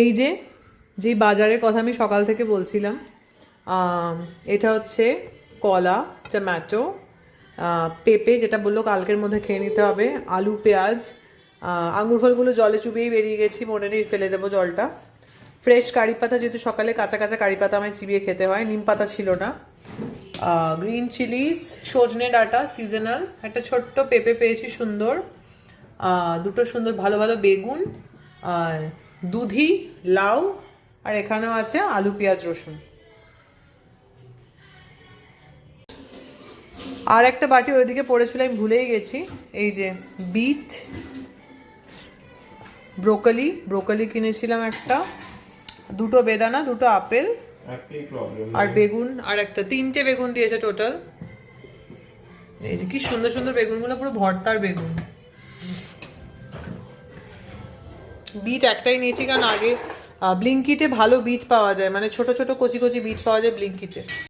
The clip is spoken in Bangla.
এই যে যেই বাজারের কথা আমি সকাল থেকে বলছিলাম, এটা হচ্ছে কলা, টমেটো, পেঁপে যেটা বললো কালকের মধ্যে খেয়ে নিতে হবে, আলু, পেঁয়াজ, আঙুর ফলগুলো জলে চুবিয়েই বেরিয়ে গেছি, মনে নেই ফেলে দেবো জলটা। ফ্রেশ কারি পাতা, যেহেতু সকালে কাঁচা কাঁচা কারি পাতা আমায় চিবিয়ে খেতে হয়, নিম পাতা ছিল না। গ্রিন চিলিস, সজনে ডাঁটা সিজনাল, একটা ছোট্ট পেঁপে পেয়েছি সুন্দর, দুটো সুন্দর ভালো ভালো বেগুন, দুধি, লাউ, আর এখানেও আছে আলু, পেঁয়াজ, রসুন। আর একটা বাটি ওইদিকে পড়েছিল, আমি ভুলেই গেছি। এই যে বিট, ব্রোকলি কিনেছিলাম একটা, দুটো বেদানা, দুটো আপেল, আর বেগুন, আর একটা, তিনটে বেগুন দিয়েছে টোটাল। এই যে কি সুন্দর সুন্দর বেগুনগুলো, পুরো ভর্তার বেগুন। বিট একটাই নিয়েছি কারণ আগে ব্লিঙ্কিটে ভালো বিট পাওয়া যায়, মানে ছোট ছোট কচি কচি বিট পাওয়া যায় ব্লিঙ্কিটে।